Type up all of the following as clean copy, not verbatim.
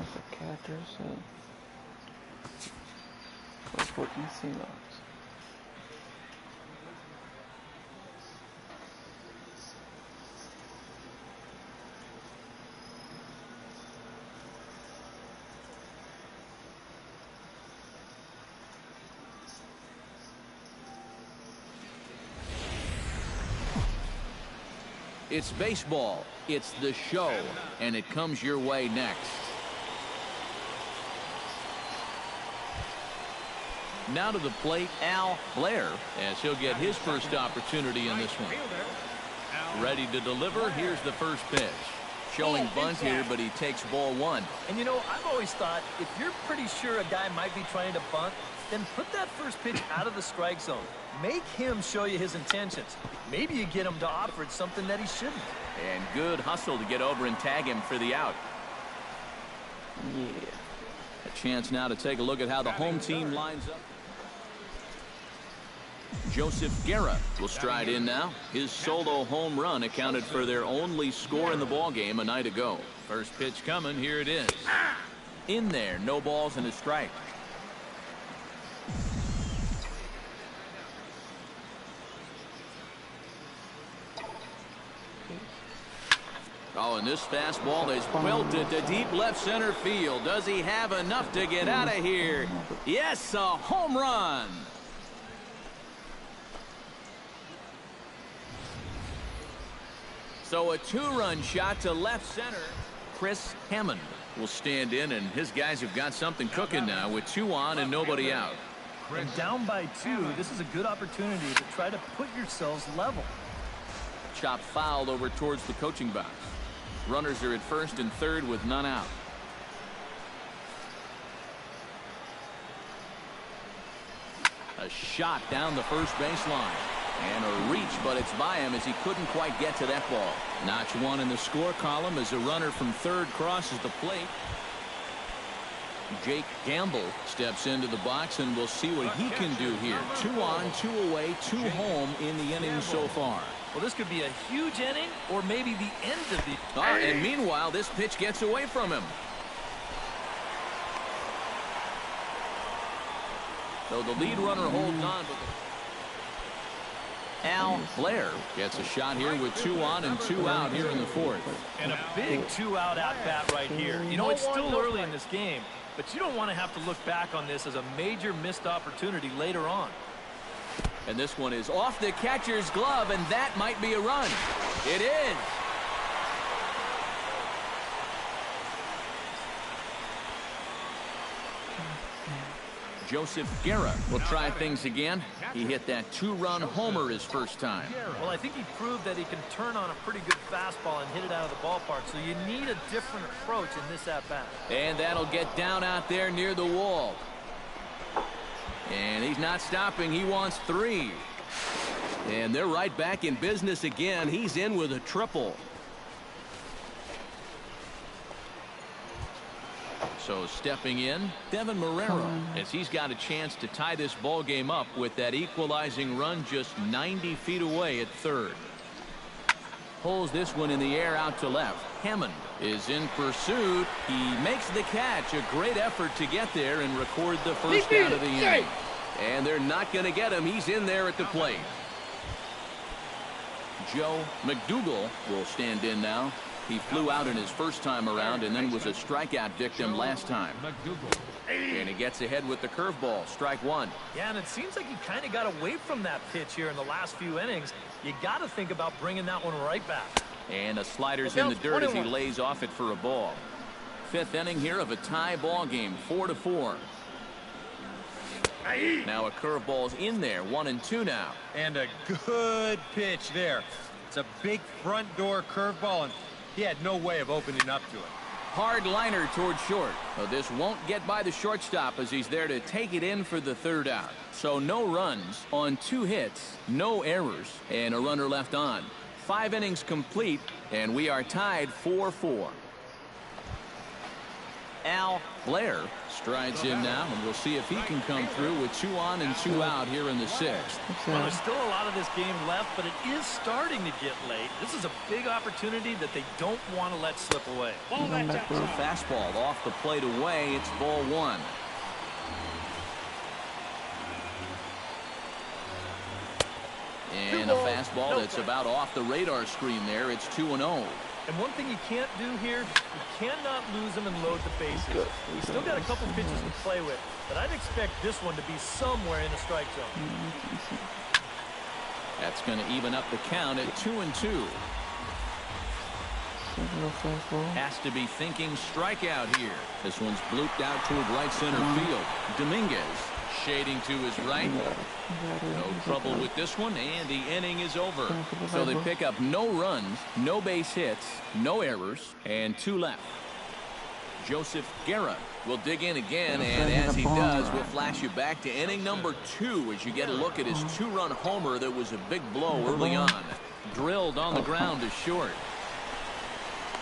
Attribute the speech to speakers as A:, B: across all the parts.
A: as a catcher, so go for easy knocks.
B: It's baseball. It's the show, and it comes your way next. Now to the plate, Al Blair, as he'll get his first opportunity in this one. Ready to deliver. Here's the first pitch. Showing bunt here, but he takes ball one.
C: And you know, I've always thought if you're pretty sure a guy might be trying to bunt, then put that first pitch out of the strike zone. Make him show you his intentions. Maybe you get him to offer something that he shouldn't.
B: And good hustle to get over and tag him for the out.
A: Yeah.
B: A chance now to take a look at how the home team lines up. Joseph Guerra will stride in now. His solo home run accounted for their only score in the ballgame a night ago. First pitch coming. Here it is. In there. No balls and a strike. Oh, and this fastball is belted to deep left center field. Does he have enough to get out of here? Yes, a home run. So a two-run shot to left center. Chris Hammond will stand in, and his guys have got something cooking now with 2 on and nobody out.
C: And down by 2, this is a good opportunity to try to put yourselves level.
B: Chop fouled over towards the coaching box. Runners are at first and third with none out. A shot down the first baseline. And a reach, but it's by him as he couldn't quite get to that ball. Notch 1 in the score column as a runner from third crosses the plate. Jake Gamble steps into the box, and we'll see what he can do here. 2 on, 2 away, 2 home in the inning so far.
C: Well, this could be a huge inning or maybe the end of the...
B: And meanwhile, this pitch gets away from him. So the lead runner holds on. Al Blair gets a shot here with 2 on and 2 out here in the fourth.
C: And a big 2-out at-bat right here. You know, it's still early in this game, but you don't want to have to look back on this as a major missed opportunity later on.
B: And this one is off the catcher's glove, and that might be a run. It is. Joseph Guerra will try things again. He hit that 2-run homer his first time.
C: Well, I think he proved that he can turn on a pretty good fastball and hit it out of the ballpark, so you need a different approach in this at-bat.
B: And that'll get down out there near the wall. And he's not stopping. He wants 3. And they're right back in business again. He's in with a triple. So stepping in, Devin Marrero, as he's got a chance to tie this ball game up with that equalizing run just 90 feet away at third. Pulls this one in the air out to left. Hammond is in pursuit. He makes the catch. A great effort to get there and record the first out of the inning. And they're not going to get him. He's in there at the plate. Joe McDougal will stand in now. He flew out in his first time around and then was a strikeout victim last time. And he gets ahead with the curveball. Strike 1.
C: Yeah, and it seems like he kind of got away from that pitch here in the last few innings. You got to think about bringing that one right back.
B: And a slider's in the dirt as he lays off it for a ball. 5th inning here of a tie ball game, 4-4. Now a curveball's in there, 1-2 now.
D: And a good pitch there. It's a big front door curveball, and he had no way of opening up to it.
B: Hard liner towards short. So this won't get by the shortstop as he's there to take it in for the 3rd out. So no runs on 2 hits, no errors, and a runner left on. 5 innings complete, and we are tied 4-4. Al Blair Strides in now, and we'll see if he can come through with 2 on and 2 out here in the 6th.
C: Well, there's still a lot of this game left, but it is starting to get late. This is a big opportunity that they don't want to let slip away.
B: So fastball off the plate away. It's ball 1. And a fastball that's about off the radar screen there. It's 2-0.
C: And one thing you can't do here, you cannot lose them and load the bases. He's still got a couple pitches to play with, but I'd expect this one to be somewhere in the strike zone.
B: That's going to even up the count at 2-2. Has to be thinking strikeout here. This one's blooped out toward right center field. Dominguez shading to his right. No trouble with this one, and the inning is over. So they pick up no runs, no base hits, no errors, and 2 left. Joseph Guerra will dig in again, and as he does, we'll flash you back to inning number 2 as you get a look at his 2-run homer that was a big blow early on. Drilled on the ground to short.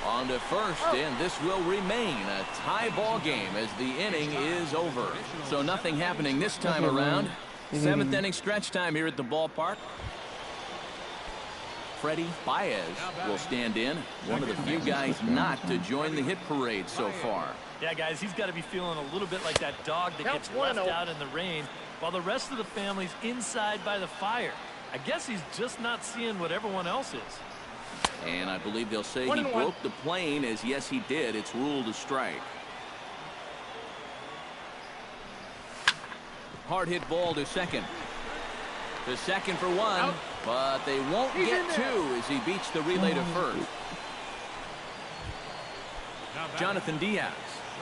B: On to first, and this will remain a tie ball game as the inning is over. So nothing happening this time around. 7th inning stretch time here at the ballpark. Freddie Baez will stand in. One of the few guys not to join the hit parade so far.
C: Yeah, guys, he's got to be feeling a little bit like that dog that gets left out in the rain while the rest of the family's inside by the fire. I guess he's just not seeing what everyone else is.
B: And I believe they'll say he broke the plane, as yes he did. It's ruled a strike. Hard hit ball to second. To second for 1, but they won't get 2 as he beats the relay to first. Jonathan Diaz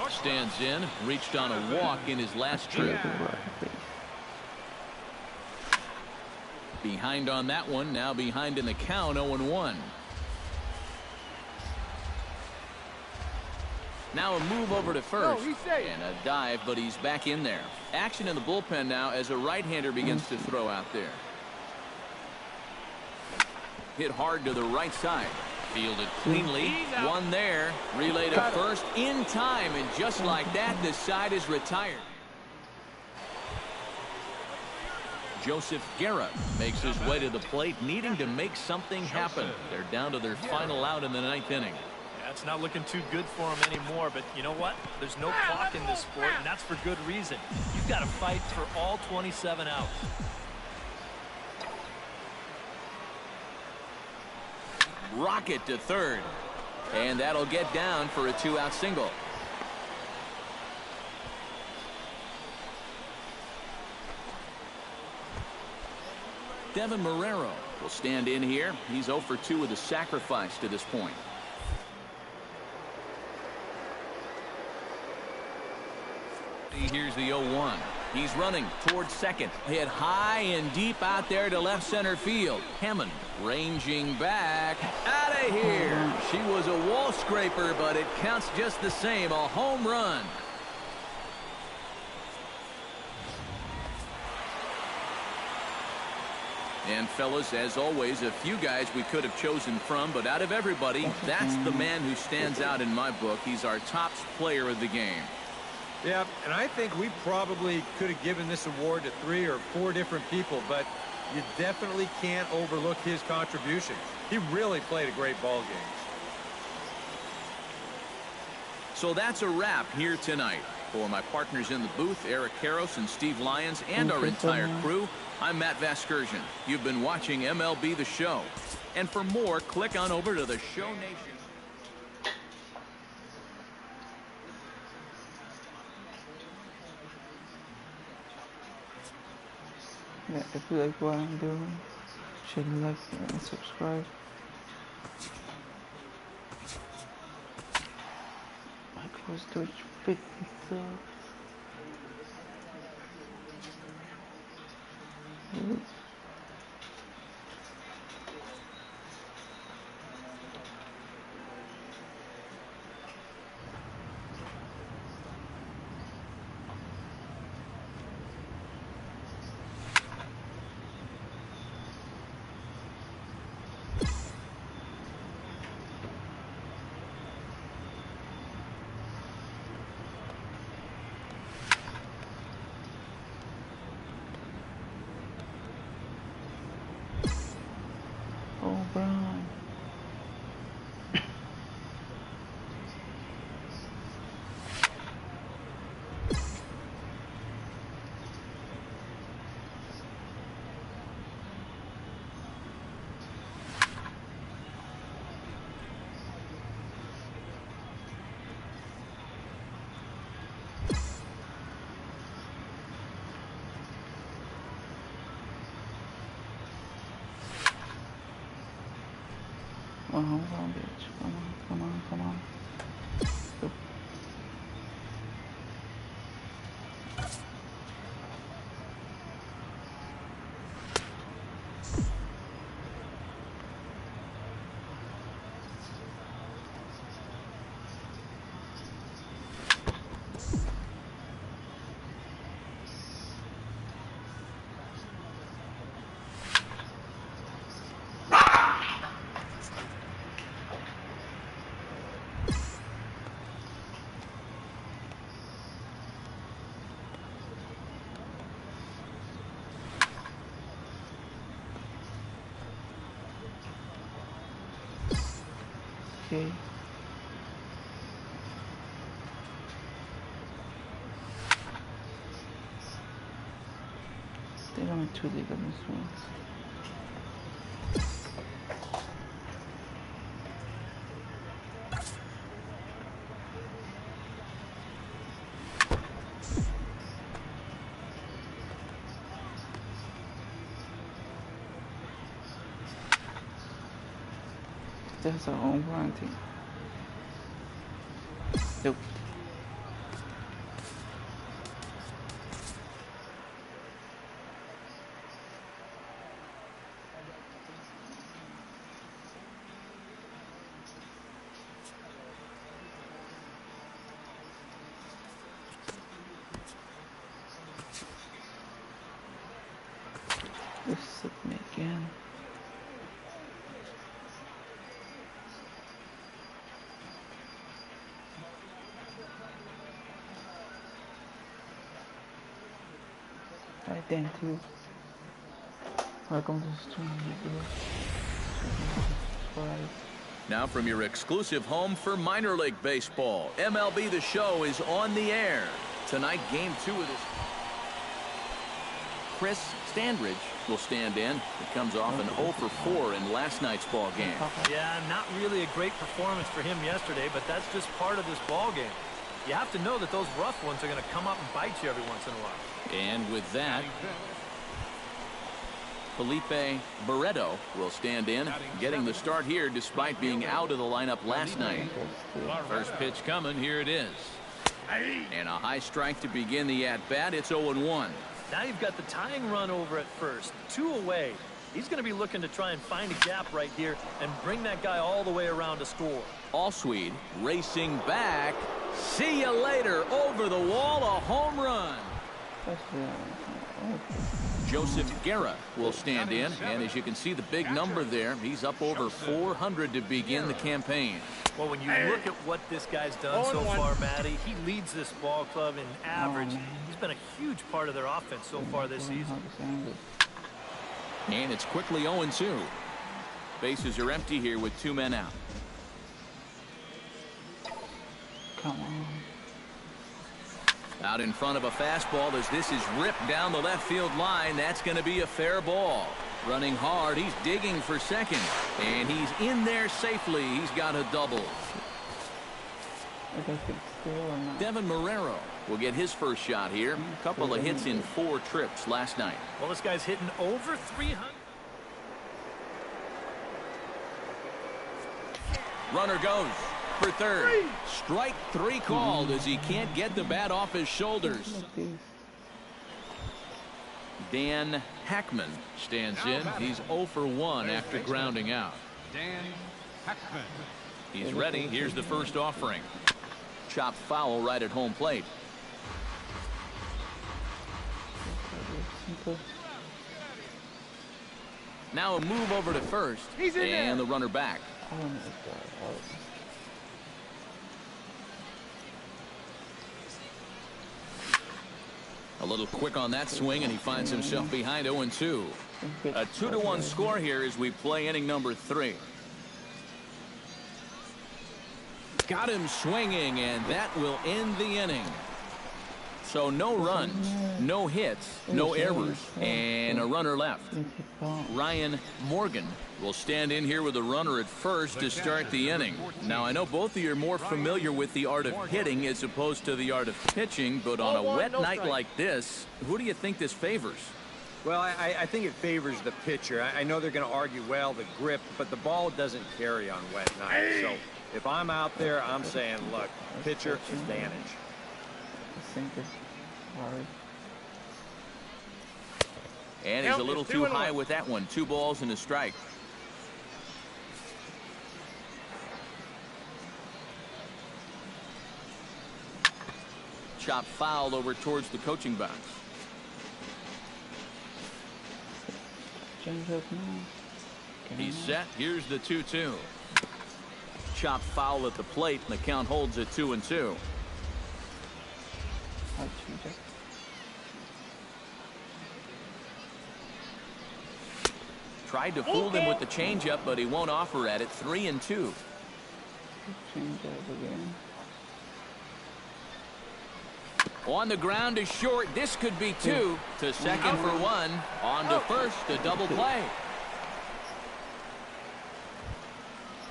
B: stands in, reached on a walk in his last trip. Behind on that one, now behind in the count, 0-1. Now a move over to first, and a dive, but he's back in there. Action in the bullpen now as a right-hander begins to throw out there. Hit hard to the right side. Fielded cleanly. One there. Relay to first in time, and just like that, the side is retired. Joseph Guerra makes his way to the plate, needing to make something happen. They're down to their final out in the 9th inning.
C: It's not looking too good for him anymore, but you know what? There's no clock in this sport, and that's for good reason. You've got to fight for all 27 outs.
B: Rocket to third, and that'll get down for a 2-out single. Devin Marrero will stand in here. He's 0 for 2 with a sacrifice to this point. Here's the 0-1. He's running towards second. Hit high and deep out there to left center field. Hammond ranging back. Out of here. She was a wall scraper, but it counts just the same. A home run. And fellas, as always, a few guys we could have chosen from, but out of everybody, that's the man who stands out in my book. He's our top player of the game.
D: Yeah, and I think we probably could have given this award to 3 or 4 different people, but you definitely can't overlook his contribution. He really played a great ball game.
B: So that's a wrap here tonight. For my partners in the booth, Eric Karros and Steve Lyons, and our entire crew, I'm Matt Vasgersian. You've been watching MLB The Show. And for more, click on over to the Show Nation.
A: Yeah, if you like what I'm doing, share, like, and subscribe. My close to 50 subs. home run, bitch. Come on, come on, come on. Go. Okay. I think I'm too late on this one. That's a home run team. Nope. This is me again. Hi, thank you. Welcome to the stream.
B: Now from your exclusive home for minor league baseball, MLB The Show is on the air. Tonight, game 2 of this. Chris Standridge will stand in. It comes off an 0 for 4 in last night's ball game.
C: Yeah, not really a great performance for him yesterday, but that's just part of this ball game. You have to know that those rough ones are going to come up and bite you every once in a while.
B: And with that, Felipe Barreto will stand in, getting the start here despite being out of the lineup last night. First pitch coming, here it is. And a high strike to begin the at-bat. It's 0-1.
C: Now you've got the tying run over at first, 2 away. He's going to be looking to try and find a gap right here and bring that guy all the way around to score. Allswede
B: racing back. See you later. Over the wall, a home run. Joseph Guerra will stand in, and as you can see the big number there, he's up over 400 to begin the campaign.
C: Well, when you look at what this guy's done so far, Matty, he leads this ball club in average. He's been a huge part of their offense so far this season.
B: And it's quickly 0-2. Bases are empty here with 2 men out.
A: Come on.
B: Out in front of a fastball as this is ripped down the left field line. That's going to be a fair ball. Running hard. He's digging for second. And he's in there safely. He's got a double. Devin Marrero will get his first shot here. A couple of hits in 4 trips last night.
C: Well, this guy's hitting over 300.
B: Runner goes for third. Strike 3 called as he can't get the bat off his shoulders. Dan Hackman stands in. He's 0 for 1 after grounding out.
E: Dan Hackman.
B: He's ready. Here's the first offering. Chopped foul right at home plate. Now a move over to first. And the runner back. A little quick on that swing, and he finds himself behind 0-2. A 2-1 score here as we play inning number 3. Got him swinging, and that will end the inning. So no runs, no hits, no errors, and a runner left. Ryan Morgan will stand in here with a runner at first to start the inning. Now, I know both of you are more familiar with the art of hitting as opposed to the art of pitching, but on a wet night like this, who do you think this favors?
D: Well, I think it favors the pitcher. I know they're going to argue, well, the grip, but the ball doesn't carry on wet nights. So if I'm out there, I'm saying, look, pitcher advantage.
B: And he's a little too high with that one. 2 balls and a strike. Chop foul over towards the coaching box. He's set. Here's the 2-2. Chop foul at the plate, and the count holds at 2-2. Tried to fool him with the changeup, but he won't offer at it. 3-2. On the ground to short. This could be 2. To second for 1. On to first. A double play.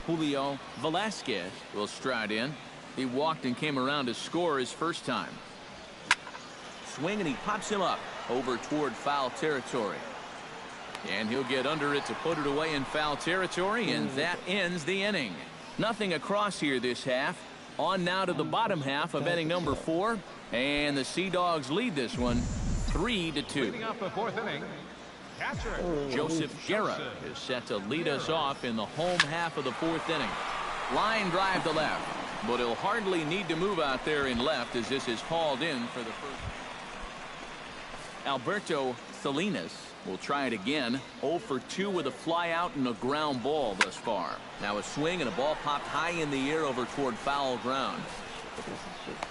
B: Julio Velasquez will stride in. He walked and came around to score his first time. Swing, and he pops him up over toward foul territory. And he'll get under it to put it away in foul territory, and that ends the inning. Nothing across here this half. On now to the bottom half of inning number 4. And the Sea Dogs lead this one 3-2.
E: Leading off the 4th inning, catcher
B: Joseph Guerra is set to lead us off in the home half of the 4th inning. Line drive to left, but he'll hardly need to move out there in left as this is hauled in for the first. Alberto Salinas will try it again. 0 for 2 with a fly out and a ground ball thus far. Now a swing, and a ball popped high in the air over toward foul ground.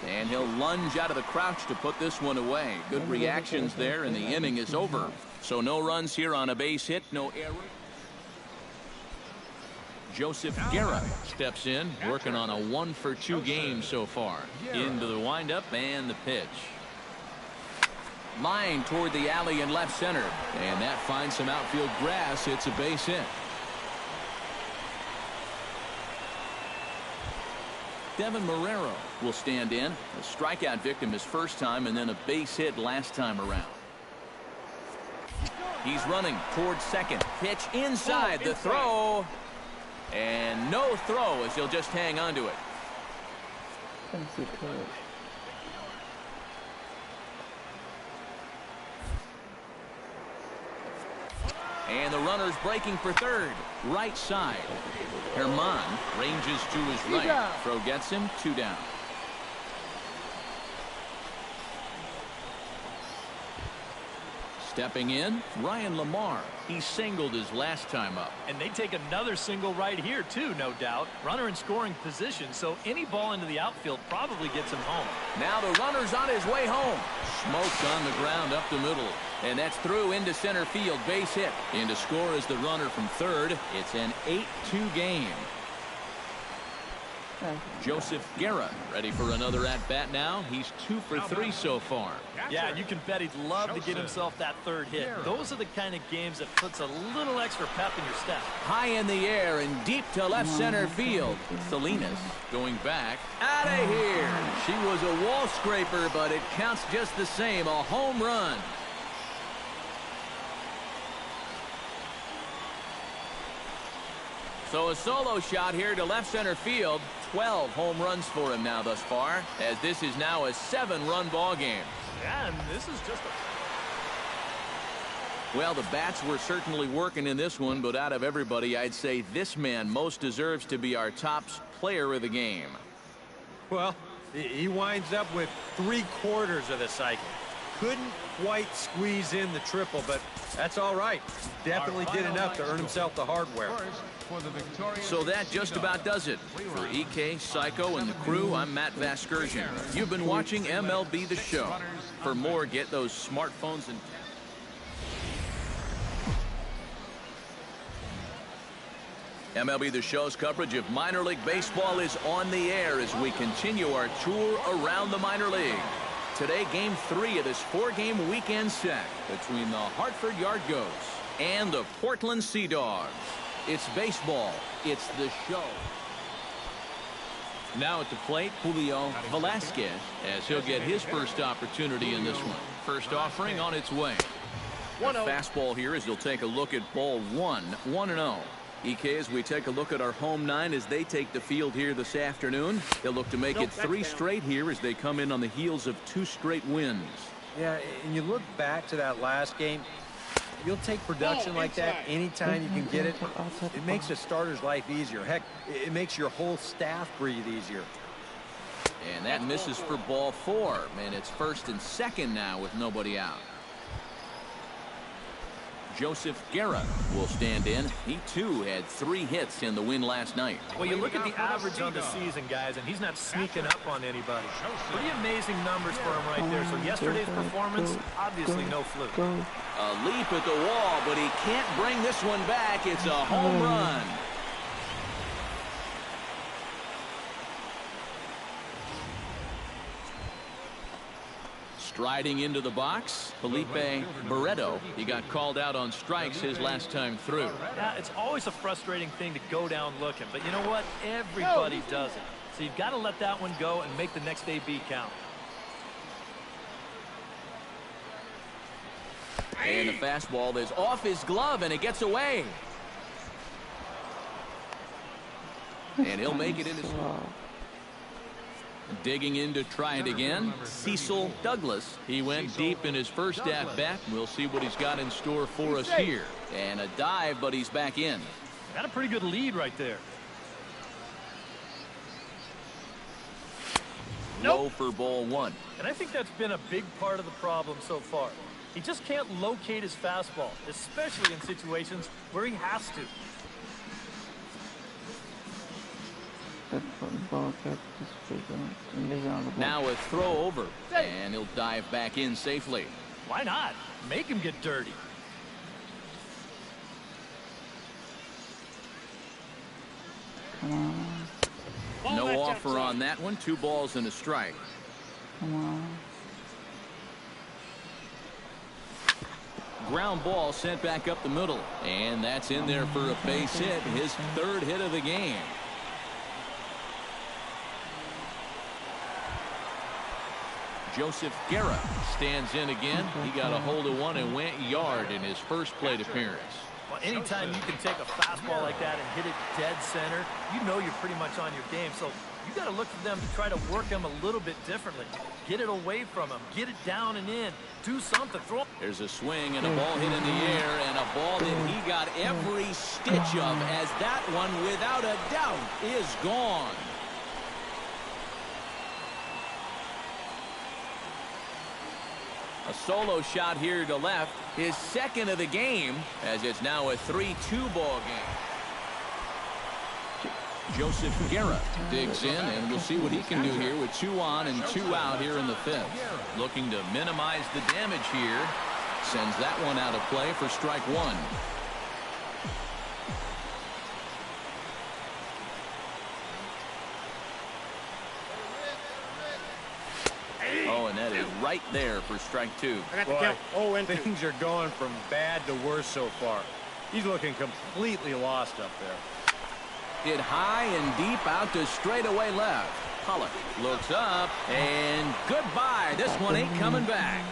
B: And he'll lunge out of the crouch to put this one away. Good reactions there, and the inning is over. So no runs here on a base hit, no error. Joseph Guerra steps in, working on a 1 for 2 game so far. Into the windup and the pitch. Line toward the alley in left center, and that finds some outfield grass. It's a base hit. Devin Marrero will stand in. A strikeout victim his first time, and then a base hit last time around. He's running towards second. Pitch inside. The throw. And no throw, as he'll just hang on to it. And the runner's breaking for third. Right side. Herman ranges to his right. Throw gets him. 2 down. Stepping in, Ryan Lamar. He singled his last time up.
C: And they take another single right here, too, no doubt. Runner in scoring position, so any ball into the outfield probably gets him home.
B: Now the runner's on his way home. Smoked on the ground up the middle. And that's through into center field. Base hit. In to score is the runner from third. It's an 8-2 game. Joseph Guerra ready for another at-bat now. He's 2 for 3 so far.
C: Yeah, you can bet he'd love to get himself that third hit. Those are the kind of games that puts a little extra pep in your step.
B: High in the air and deep to left center field. Salinas going back. Out of here. She was a wall scraper, but it counts just the same. A home run. So a solo shot here to left center field. 12 home runs for him now thus far, as this is now a 7-run ball game.
C: Yeah, and this is just a...
B: Well, the bats were certainly working in this one, but out of everybody, I'd say this man most deserves to be our top player of the game.
D: Well, he winds up with 3/4 of the cycle. Couldn't quite squeeze in the triple, but that's all right. Definitely did enough to earn himself the hardware.
B: So that just about does it. For EK, Psycho, and the crew, I'm Matt Vasgersian. You've been watching MLB The Show. For more, get those smartphones and... MLB The Show's coverage of minor league baseball is on the air as we continue our tour around the minor league. Today, Game 3 of this 4-game weekend set between the Hartford Yardgoats and the Portland Sea Dogs. It's baseball. It's the show. Now at the plate, Julio Velasquez, as he'll get his first opportunity in this one. First offering on its way. Fastball here as you'll take a look at ball one. 1-0. EK, as we take a look at our home nine as they take the field here this afternoon, they'll look to make it 3 straight here as they come in on the heels of 2 straight wins.
D: Yeah, and you look back to that last game, you'll take production like that anytime you can get it. It makes a starter's life easier. Heck, it makes your whole staff breathe easier.
B: And that misses for ball 4. And it's 1st and 2nd now with nobody out. Joseph Guerra will stand in. He too had 3 hits in the win last night.
C: Well, you look at the average on the season, guys, and he's not sneaking up on anybody. Pretty amazing numbers for him right there. So yesterday's performance, obviously no fluke.
B: A leap at the wall, but he can't bring this one back. It's a home run. Striding into the box, Felipe Barreto. He got called out on strikes his last time through.
C: Yeah, it's always a frustrating thing to go down looking, but you know what? Everybody does it. So you've got to let that one go and make the next AB count.
B: And the fastball is off his glove, and it gets away. And he'll make it in his... Digging in to try it again, Cecil Douglas. He went deep in his first at-bat. We'll see what he's got in store for us here. And a dive, but he's back in.
C: Got a pretty good lead right there.
B: Low for ball 1.
C: And I think that's been a big part of the problem so far. He just can't locate his fastball, especially in situations where he has to.
B: Now a throw over, and he'll dive back in safely.
C: Why not? Make him get dirty.
A: Come on.
B: No offer on that one. 2 balls and a strike.
A: Come on.
B: Ground ball sent back up the middle, and that's in there for a base hit, his 3rd hit of the game. Joseph Guerra stands in again. He got a hold of one and went yard in his first plate appearance.
C: Well, anytime you can take a fastball like that and hit it dead center, you know you're pretty much on your game. So you got to look for them to try to work him a little bit differently. Get it away from him. Get it down and in. Do something. Throw.
B: There's a swing and a ball hit in the air, and a ball that he got every stitch of, as that one, without a doubt, is gone. A solo shot here to left, his 2nd of the game, as it's now a 3-2 ball game. Joseph Guerra digs in, and we'll see what he can do here with 2 on and 2 out here in the 5th. Looking to minimize the damage here. Sends that one out of play for strike 1. Oh, and that is right there for strike 2.
D: Boy, things are going from bad to worse so far. He's looking completely lost up there.
B: Hit high and deep out to straightaway left. Pollock looks up, and goodbye. This one ain't coming back.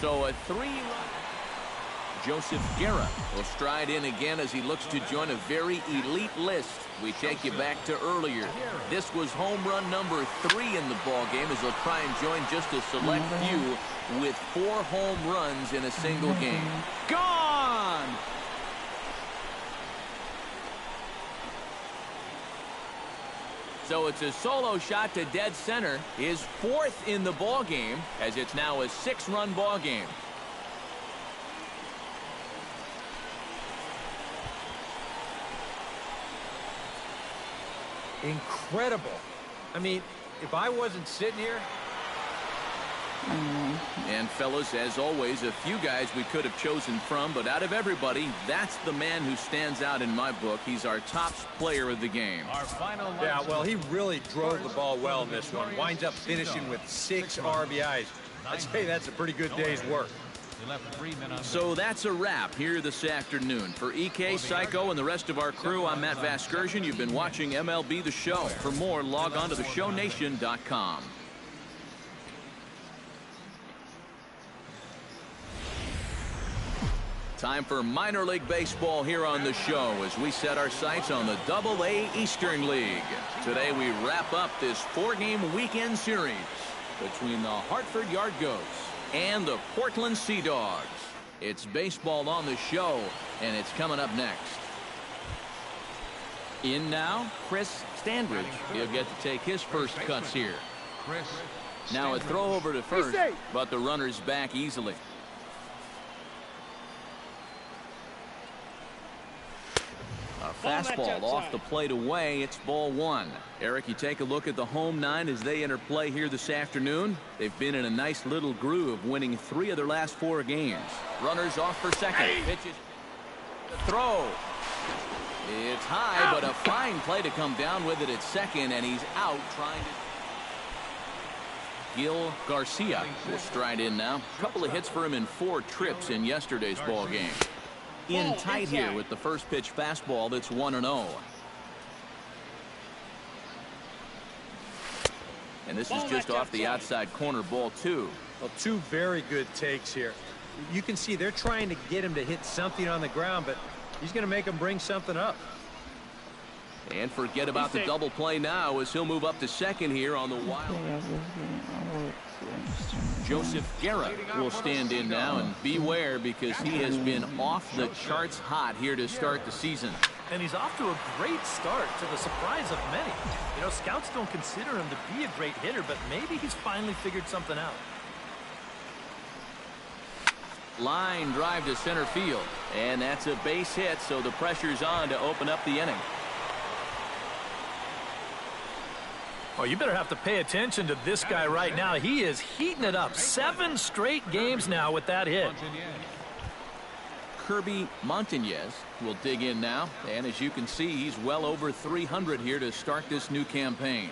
B: So a 3-run. Joseph Guerra will stride in again as he looks to join a very elite list. We take you back to earlier. This was home run number 3 in the ball game, as he'll try and join just a select few with 4 home runs in a single game. Gone! So it's a solo shot to dead center, his 4th in the ball game, as it's now a 6-run ball game.
D: Incredible. I mean, if I wasn't sitting here...
B: And fellas, as always, a few guys we could have chosen from, but out of everybody, that's the man who stands out in my book. He's our top player of the game.
D: Yeah, well, he really drove the ball well in this one. Winds up finishing with 6 RBIs. I'd say that's a pretty good day's work.
B: So that's a wrap here this afternoon. For EK, Psycho, and the rest of our crew, I'm Matt Vasgersian. You've been watching MLB The Show. For more, log on to theshownation.com. Time for minor league baseball here on the show as we set our sights on the Double-A Eastern League. Today we wrap up this 4-game weekend series between the Hartford Yard Goats and the Portland Sea Dogs. It's baseball on the show, and it's coming up next. In now, Chris Standridge. He'll get to take his first cuts here. Now a throw over to first, but the runner's back easily. A fastball off the plate away. It's ball 1. Eric, you take a look at the home 9 as they enter play here this afternoon. They've been in a nice little groove, winning 3 of their last 4 games. Runners off for second. Pitches. Throw. It's high, but a fine play to come down with it at second, and he's out trying to. Gil Garcia will stride in now. A couple of hits for him in 4 trips in yesterday's ball game. In tight here with the first pitch fastball that's 1-0. And this is just off the outside corner, ball 2.
D: Well, 2 very good takes here. You can see they're trying to get him to hit something on the ground, but he's going to make him bring something up.
B: And forget about the double play now as he'll move up to second here on the wild. Joseph Guerra will stand in now, and beware because he has been off the charts hot here to start the season.
C: And he's off to a great start, to the surprise of many. You know, scouts don't consider him to be a great hitter, but maybe he's finally figured something out.
B: Line drive to center field, and that's a base hit, so the pressure's on to open up the inning.
C: Oh, you better have to pay attention to this guy right now. He is heating it up. 7 straight games now with that hit.
B: Kirby Montañez will dig in now, and as you can see, he's well over 300 here to start this new campaign.